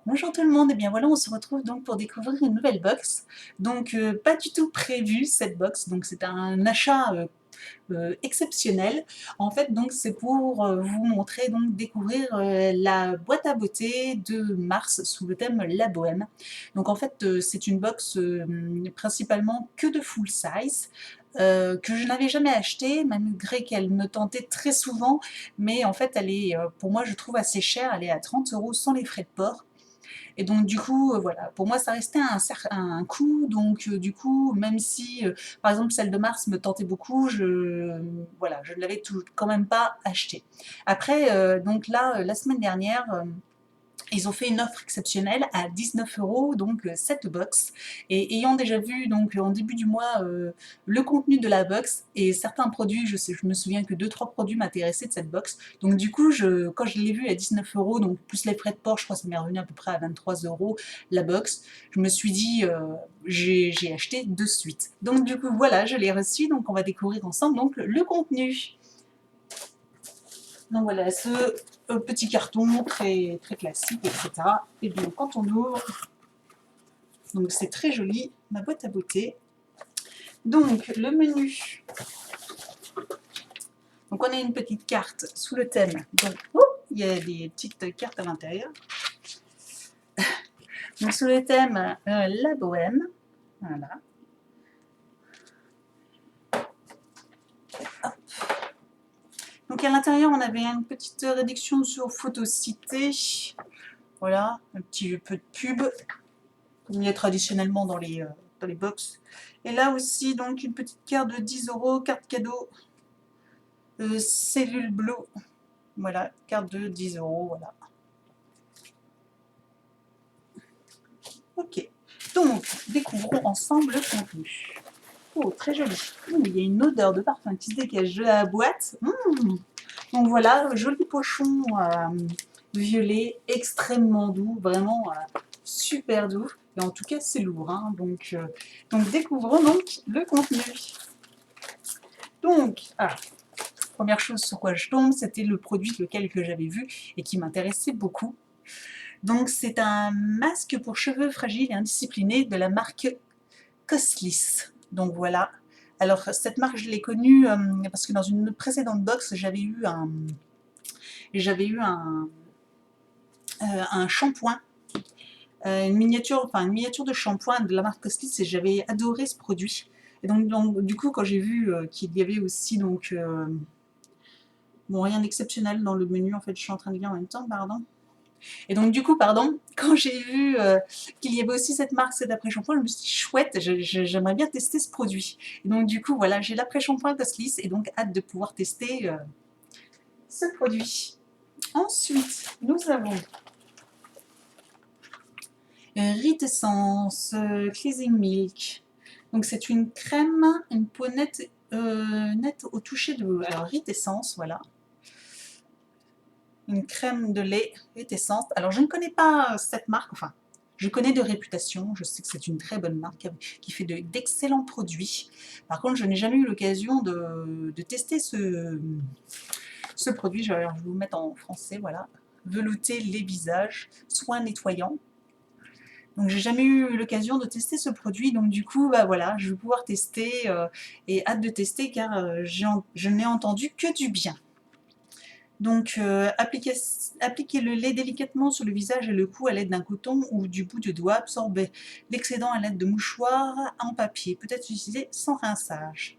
Bonjour tout le monde, et bien voilà, on se retrouve donc pour découvrir une nouvelle box. Donc pas du tout prévu cette box, donc c'est un achat exceptionnel. En fait, donc c'est pour vous montrer, donc découvrir la boîte à beauté de Mars sous le thème La Bohème. Donc en fait, c'est une box principalement que de full size. Que je n'avais jamais acheté, malgré qu'elle me tentait très souvent, mais en fait elle est, pour moi je trouve assez chère, elle est à 30 € sans les frais de port. Et donc du coup, voilà, pour moi ça restait un coût, donc du coup, même si, par exemple, celle de Mars me tentait beaucoup, voilà, je ne l'avais quand même pas achetée. Après, donc là, la semaine dernière, ils ont fait une offre exceptionnelle à 19 €, donc 7 box. Et ayant déjà vu donc en début du mois le contenu de la box et certains produits, je me souviens que deux trois produits m'intéressaient de cette box. Donc du coup, quand je l'ai vu à 19 €, donc plus les frais de port, je crois que ça m'est revenu à peu près à 23 € la box, je me suis dit, j'ai acheté de suite. Donc du coup, voilà, je l'ai reçu, donc on va découvrir ensemble donc le contenu. Donc voilà, ce petit carton très, très classique, etc. Et bien quand on ouvre, donc c'est très joli, ma boîte à beauté. Donc le menu, donc on a une petite carte sous le thème. Donc il y a des petites cartes à l'intérieur. Donc sous le thème La Bohème, voilà. Donc à l'intérieur, on avait une petite réduction sur Photocité. Voilà, un petit peu de pub, comme il y a traditionnellement dans les box. Et là aussi, donc, une petite carte de 10 €, carte cadeau, cellule bleue. Voilà, carte de 10 €, voilà. Ok, donc, découvrons ensemble le contenu. Oh, très joli. Il y a une odeur de parfum qui se dégage de la boîte. Donc voilà, joli pochon violet, extrêmement doux, vraiment super doux. Et en tout cas, c'est lourd. Hein, donc découvrons donc le contenu. Donc, première chose sur quoi je tombe, c'était le produit lequel que j'avais vu et qui m'intéressait beaucoup. Donc c'est un masque pour cheveux fragiles et indisciplinés de la marque Coslis. Donc voilà. Alors cette marque, je l'ai connue parce que dans une précédente box, un shampoing, une miniature de shampoing de la marque Coslis, et j'avais adoré ce produit. Et donc du coup, quand j'ai vu qu'il y avait aussi bon, rien d'exceptionnel dans le menu, en fait, je suis en train de lire en même temps, pardon. Et donc du coup, pardon, quand j'ai vu qu'il y avait aussi cette marque, cet après-shampoing, je me suis dit chouette, j'aimerais bien tester ce produit. Et donc du coup, voilà, j'ai l'après-shampoing Coslis et donc hâte de pouvoir tester ce produit. Ensuite, nous avons Rite Essence Cleansing Milk. Donc c'est une crème, une peau nette, au toucher de... Alors Rite Essence, voilà. Une crème de lait Rite Essence. Alors je ne connais pas cette marque, enfin je connais de réputation, je sais que c'est une très bonne marque qui fait d'excellents produits. Par contre, je n'ai jamais eu l'occasion de tester ce produit. Je vais vous mettre en français, voilà. Velouter les visages, soins nettoyants. Donc j'ai jamais eu l'occasion de tester ce produit, donc du coup, bah voilà, je vais pouvoir tester et hâte de tester car je n'ai entendu que du bien. Donc appliquez le lait délicatement sur le visage et le cou à l'aide d'un coton ou du bout de doigt, absorbez l'excédent à l'aide de mouchoirs en papier, peut-être utilisé sans rinçage.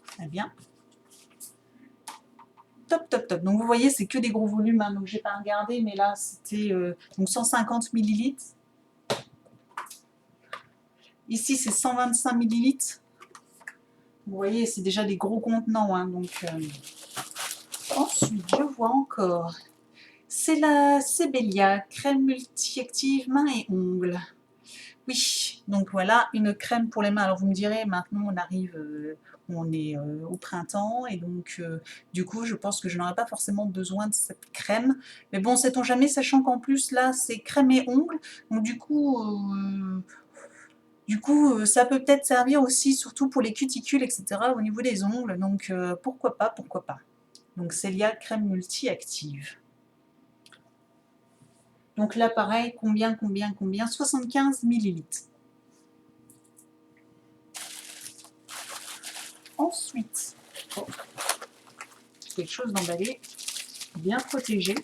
Très bien. Top, top, top. Donc vous voyez, c'est que des gros volumes, hein, donc j'ai pas regardé, mais là c'était donc 150 ml. Ici c'est 125 ml. Vous voyez, c'est déjà des gros contenants, hein, donc ensuite je vois encore. C'est la Sebelia, crème multi-active mains et ongles. Oui, donc voilà, une crème pour les mains. Alors vous me direz, maintenant on est au printemps, et donc du coup je pense que je n'aurai pas forcément besoin de cette crème. Mais bon, sait-on jamais, sachant qu'en plus là c'est crème et ongles, donc du coup ça peut peut-être servir aussi, surtout pour les cuticules, etc., au niveau des ongles, donc pourquoi pas, pourquoi pas. Donc Célia crème multi-active. Donc là, pareil, combien 75 millilitres. Ensuite, oh, quelque chose d'emballé, bien protégé.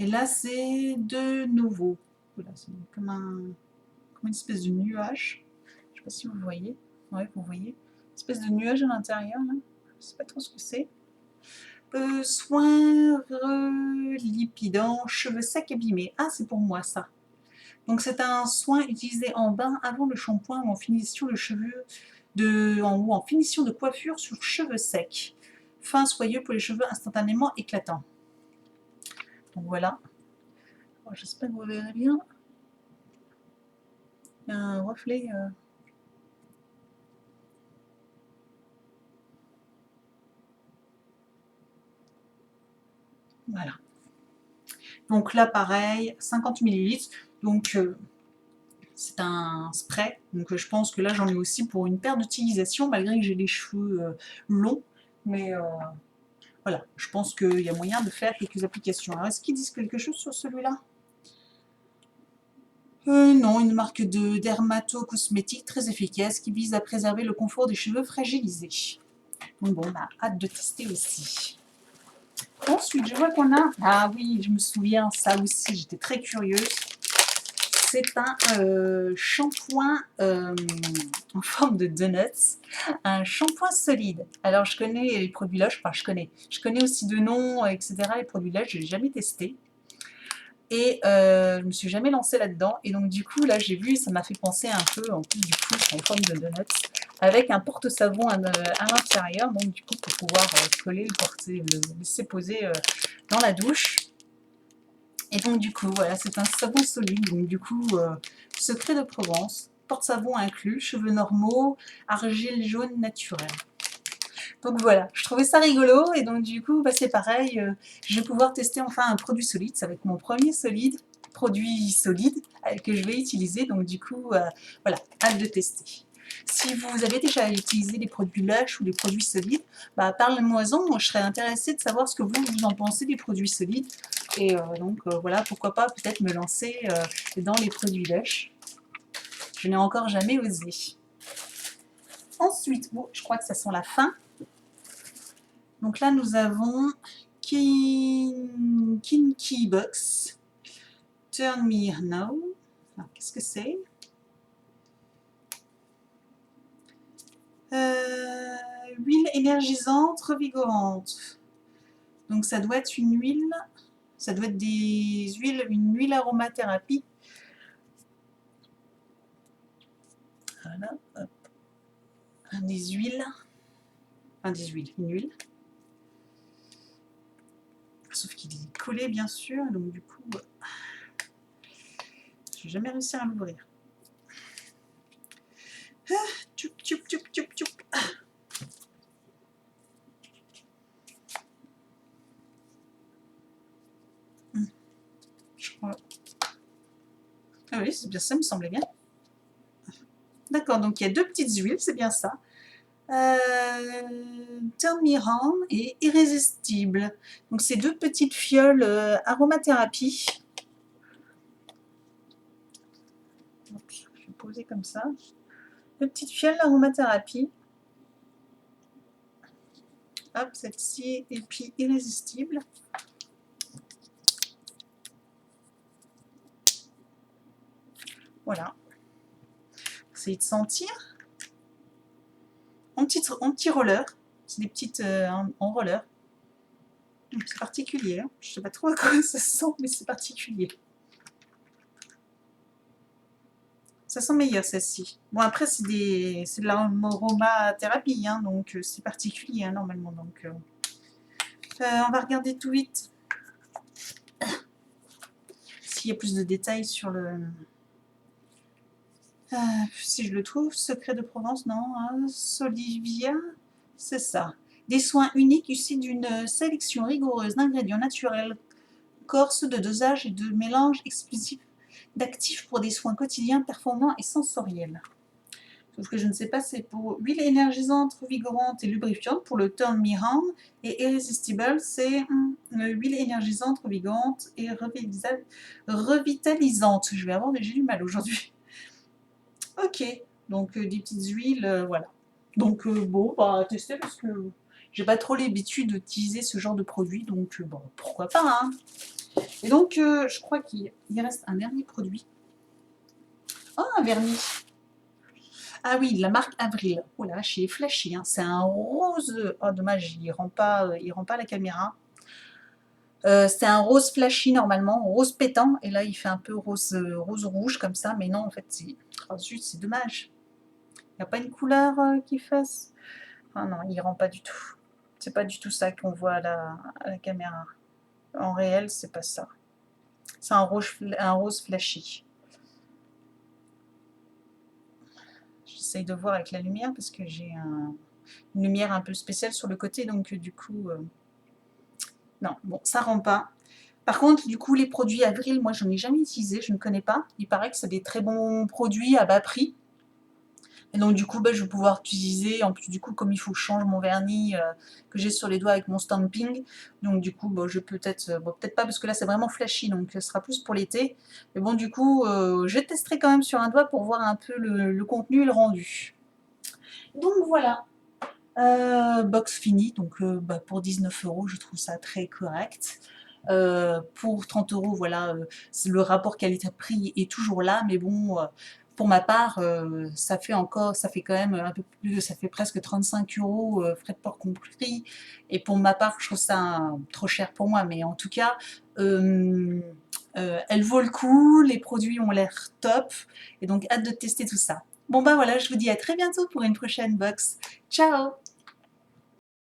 Et là, c'est de nouveau. Voilà, c'est comme une espèce de nuage. Je ne sais pas si vous voyez. Ouais, vous voyez. Une espèce de nuage à l'intérieur. Je ne sais pas trop ce que c'est. Soin relipidant, cheveux secs abîmés. Ah, c'est pour moi ça. Donc c'est un soin utilisé en bain avant le shampoing ou en finition de cheveux ou en finition de coiffure sur cheveux secs. Fin soyeux pour les cheveux instantanément éclatants. Donc voilà. J'espère que vous verrez bien. Il y a un reflet. Voilà. Donc là, pareil, 50 millilitres. Donc c'est un spray. Donc je pense que là, j'en ai aussi pour une paire d'utilisations, malgré que j'ai les cheveux longs. Mais voilà, je pense qu'il y a moyen de faire quelques applications. Alors, est-ce qu'ils disent quelque chose sur celui-là? Non, une marque de dermato-cosmétique très efficace qui vise à préserver le confort des cheveux fragilisés. Donc bon, on a hâte de tester aussi. Ensuite, je vois qu'on a... Ah oui, je me souviens, ça aussi, j'étais très curieuse. C'est un shampoing en forme de donuts, un shampoing solide. Alors, je connais les produits Lush, enfin, je connais aussi de nom, etc. Les produits Lush, je ne l'ai jamais testé. Et je ne me suis jamais lancée là-dedans. Et donc, du coup, là, j'ai vu, ça m'a fait penser un peu, en plus, du coup, en forme de donuts, avec un porte-savon à l'intérieur. Donc, du coup, pour pouvoir coller, le laisser poser dans la douche. Et donc, du coup, voilà, c'est un savon solide. Donc, du coup, secret de Provence, porte-savon inclus, cheveux normaux, argile jaune naturelle. Donc voilà, je trouvais ça rigolo et donc du coup, bah, c'est pareil, je vais pouvoir tester enfin un produit solide. Ça va être mon premier produit solide que je vais utiliser. Donc du coup, voilà, hâte de tester. Si vous avez déjà utilisé des produits Lush ou des produits solides, bah, parlez-moi-en. Je serais intéressée de savoir ce que vous en pensez des produits solides. Et donc voilà, pourquoi pas peut-être me lancer dans les produits Lush. Je n'ai encore jamais osé. Ensuite, bon, je crois que ça sent la fin. Donc là, nous avons Kinky Box, Turn Me Now. Qu'est-ce que c'est? Huile énergisante, revigorante. Donc ça doit être une huile, ça doit être une huile aromathérapie. Voilà, hop. Une huile. Sauf qu'il est collé, bien sûr, donc du coup, je n'ai jamais réussi à l'ouvrir. Tchoup, tchoup, tchoup, tchoup, tchoup. Je crois. Ah oui, c'est bien ça, me semblait bien. D'accord, donc il y a deux petites huiles, c'est bien ça. Turn Me On et Irrésistible. Donc c'est deux petites fioles aromathérapie. Donc, je vais poser comme ça. Deux petites fioles aromathérapie. Hop, celle-ci, et puis Irrésistible. Voilà. Essayez de sentir. En petit roller. C'est des petites en roller. C'est particulier. Hein. Je ne sais pas trop à quoi ça sent, mais c'est particulier. Ça sent meilleur celle-ci. Bon après c'est de l'aromathérapie, hein, donc c'est particulier hein, normalement. Donc on va regarder tout vite s'il y a plus de détails sur le... si je le trouve, Secret de Provence, non, hein, Solivia, c'est ça. Des soins uniques issus d'une sélection rigoureuse d'ingrédients naturels, corses, de dosage et de mélange exclusif d'actifs pour des soins quotidiens performants et sensoriels. sauf que je ne sais pas, c'est pour huile énergisante, revigorante et lubrifiante pour le Turn Me On, et Irresistible, c'est huile énergisante, revigorante et revitalisante. J'ai du mal aujourd'hui. Ok, donc des petites huiles, voilà. Donc bon, on va tester parce que j'ai pas trop l'habitude d'utiliser ce genre de produit, donc bon, pourquoi pas, hein. Et donc, je crois qu'il reste un dernier produit. Oh, un vernis. Ah oui, la marque Avril. Oh la vache, il est flashy, hein. C'est un rose. Oh, dommage, il rend pas la caméra. C'est un rose flashy normalement, rose pétant, et là il fait un peu rose, rose rouge comme ça, mais non, en fait, c'est. Oh, zut, c'est dommage. Il n'y a pas une couleur qui fasse. Ah non, il rend pas du tout. C'est pas du tout ça qu'on voit à la caméra. En réel, c'est pas ça. C'est un rose flashy. J'essaye de voir avec la lumière parce que j'ai une lumière un peu spéciale sur le côté, donc du coup, non, bon, ça rend pas. Par contre, du coup, les produits Avril, moi, j'en ai jamais utilisé, je ne connais pas. Il paraît que c'est des très bons produits à bas prix. Et donc, du coup, bah, je vais pouvoir utiliser. En plus, du coup, comme il faut que je change mon vernis que j'ai sur les doigts avec mon stamping, donc du coup, bah, je peux peut-être, bon, peut-être pas parce que là, c'est vraiment flashy, donc ce sera plus pour l'été. Mais bon, du coup, je testerai quand même sur un doigt pour voir un peu le contenu et le rendu. Donc voilà, box finie, donc bah, pour 19 €, je trouve ça très correct. Pour 30 €, voilà, le rapport qualité-prix est toujours là, mais bon, pour ma part, ça fait quand même un peu plus, ça fait presque 35 €, frais de port compris. Et pour ma part, je trouve ça trop cher pour moi, mais en tout cas, elle vaut le coup, les produits ont l'air top, et donc hâte de tester tout ça. Bon bah voilà, je vous dis à très bientôt pour une prochaine box. Ciao!